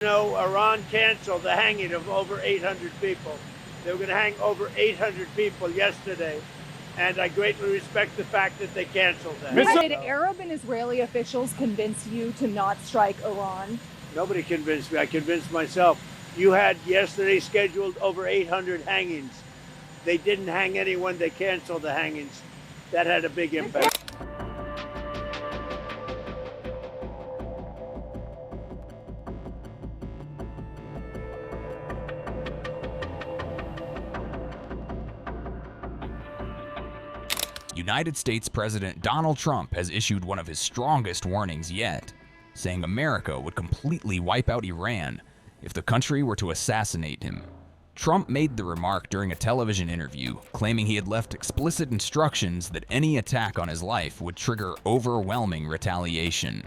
No, Iran canceled the hanging of over 800 people. They were going to hang over 800 people yesterday, and I greatly respect the fact that they canceled that. Did Arab and Israeli officials convince you to not strike Iran? Nobody convinced me. I convinced myself. You had yesterday scheduled over 800 hangings. They didn't hang anyone. They canceled the hangings. That had a big impact. United States President Donald Trump has issued one of his strongest warnings yet, saying America would completely wipe out Iran if the country were to assassinate him. Trump made the remark during a television interview, claiming he had left explicit instructions that any attack on his life would trigger overwhelming retaliation.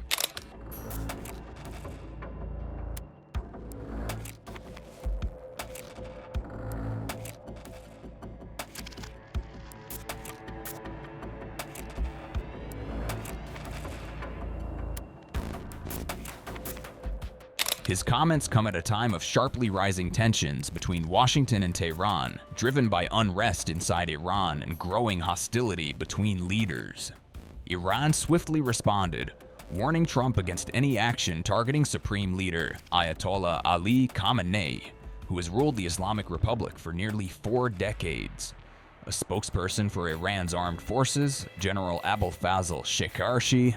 His comments come at a time of sharply rising tensions between Washington and Tehran, driven by unrest inside Iran and growing hostility between leaders. Iran swiftly responded, warning Trump against any action targeting Supreme Leader Ayatollah Ali Khamenei, who has ruled the Islamic Republic for nearly 4 decades. A spokesperson for Iran's armed forces, General Abul Fazl Shekarshi,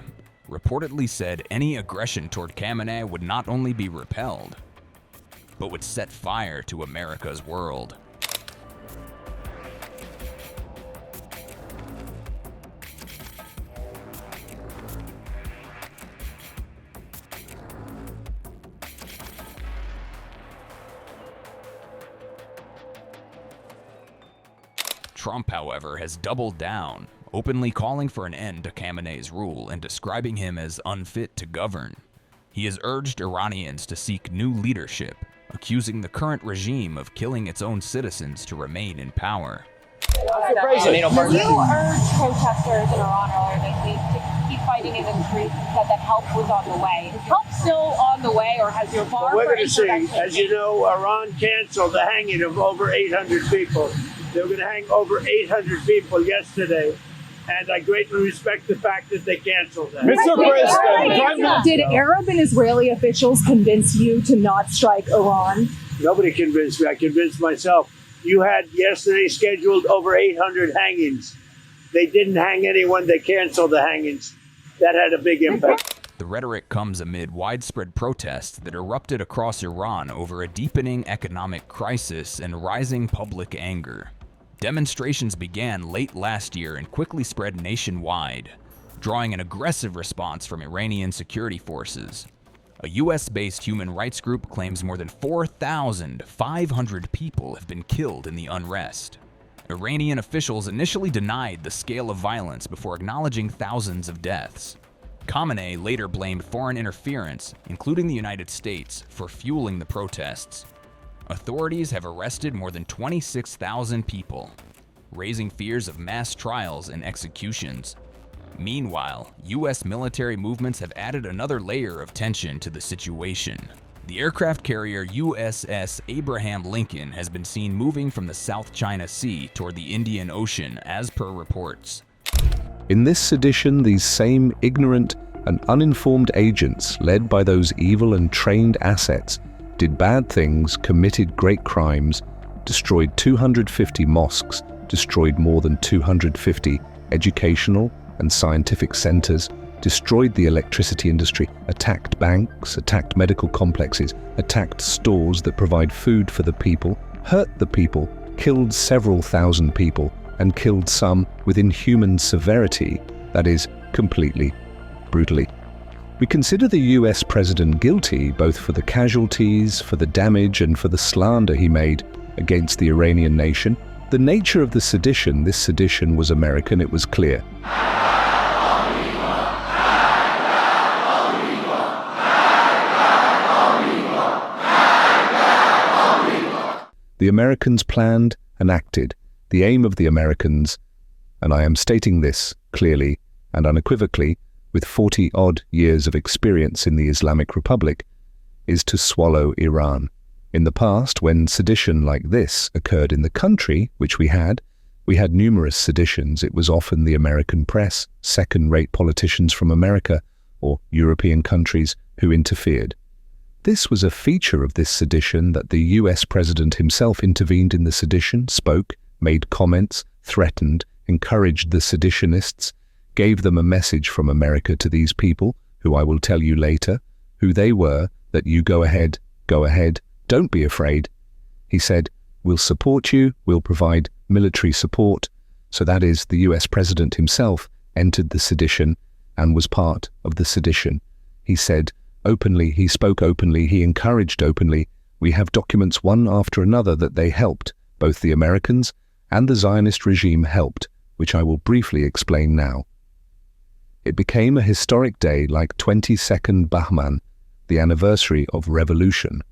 reportedly said any aggression toward Khamenei would not only be repelled, but would set fire to America's world. Trump, however, has doubled down, openly calling for an end to Khamenei's rule and describing him as unfit to govern. He has urged Iranians to seek new leadership, accusing the current regime of killing its own citizens to remain in power. You urged protesters in Iran earlier this week to keep fighting in the streets and said that help was on the way. Is help still on the way, or has your bar We're for going to see. intervention? As you know, Iran canceled the hanging of over 800 people. They were going to hang over 800 people yesterday, and I greatly respect the fact that they canceled that. Mr. President, Did Arab and Israeli officials convince you to not strike Iran? Nobody convinced me. I convinced myself. You had yesterday scheduled over 800 hangings. They didn't hang anyone. They canceled the hangings. That had a big impact. The rhetoric comes amid widespread protests that erupted across Iran over a deepening economic crisis and rising public anger. Demonstrations began late last year and quickly spread nationwide, drawing an aggressive response from Iranian security forces. A US-based human rights group claims more than 4,500 people have been killed in the unrest. Iranian officials initially denied the scale of violence before acknowledging thousands of deaths. Khamenei later blamed foreign interference, including the United States, for fueling the protests. Authorities have arrested more than 26,000 people, raising fears of mass trials and executions. Meanwhile, US military movements have added another layer of tension to the situation. The aircraft carrier USS Abraham Lincoln has been seen moving from the South China Sea toward the Indian Ocean, as per reports. In this sedition, these same ignorant and uninformed agents, led by those evil and trained assets, did bad things, committed great crimes, destroyed 250 mosques, destroyed more than 250 educational and scientific centers, destroyed the electricity industry, attacked banks, attacked medical complexes, attacked stores that provide food for the people, hurt the people, killed several thousand people, and killed some with inhuman severity, that is, completely, brutally. We consider the US president guilty both for the casualties, for the damage, and for the slander he made against the Iranian nation. The nature of the sedition, this sedition was American, it was clear. The Americans planned and acted. The aim of the Americans, and I am stating this clearly and unequivocally, with 40-odd years of experience in the Islamic Republic, is to swallow Iran. In the past, when sedition like this occurred in the country, which we had numerous seditions. It was often the American press, second-rate politicians from America or European countries who interfered. This was a feature of this sedition that the US president himself intervened in the sedition, spoke, made comments, threatened, encouraged the seditionists, gave them a message from America to these people, who I will tell you later, who they were, that you go ahead, don't be afraid. He said, we'll support you, we'll provide military support. So that is, the US president himself entered the sedition and was part of the sedition. He said openly, he spoke openly, he encouraged openly. We have documents one after another that they helped, both the Americans and the Zionist regime helped, which I will briefly explain now. It became a historic day like 22nd Bahman, the anniversary of revolution.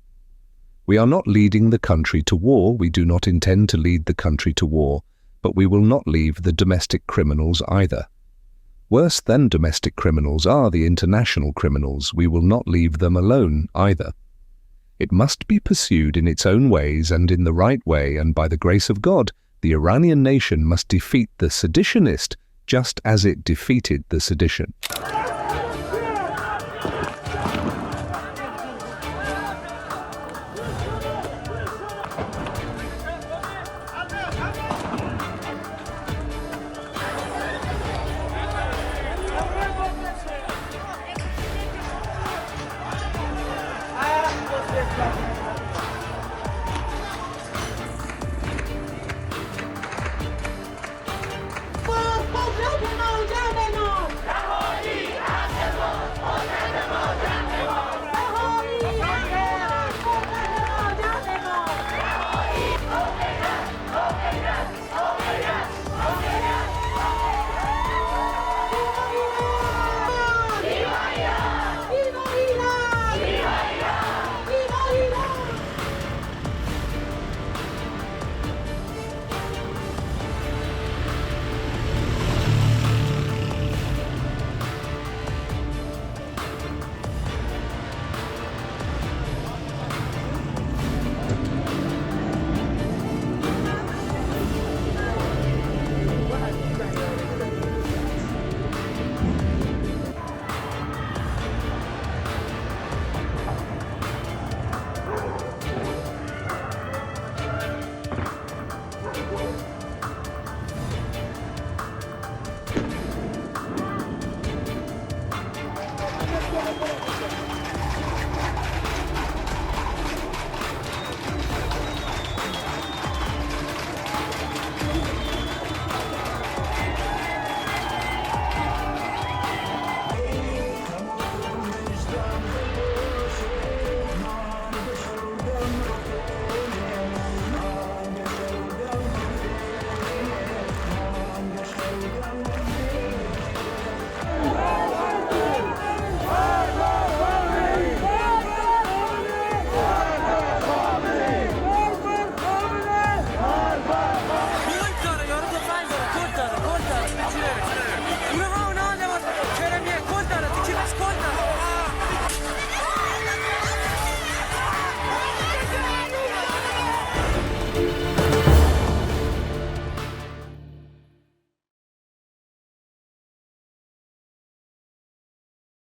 We are not leading the country to war, we do not intend to lead the country to war, but we will not leave the domestic criminals either. Worse than domestic criminals are the international criminals. We will not leave them alone either. It must be pursued in its own ways and in the right way, and by the grace of God, the Iranian nation must defeat the seditionist just as it defeated the sedition.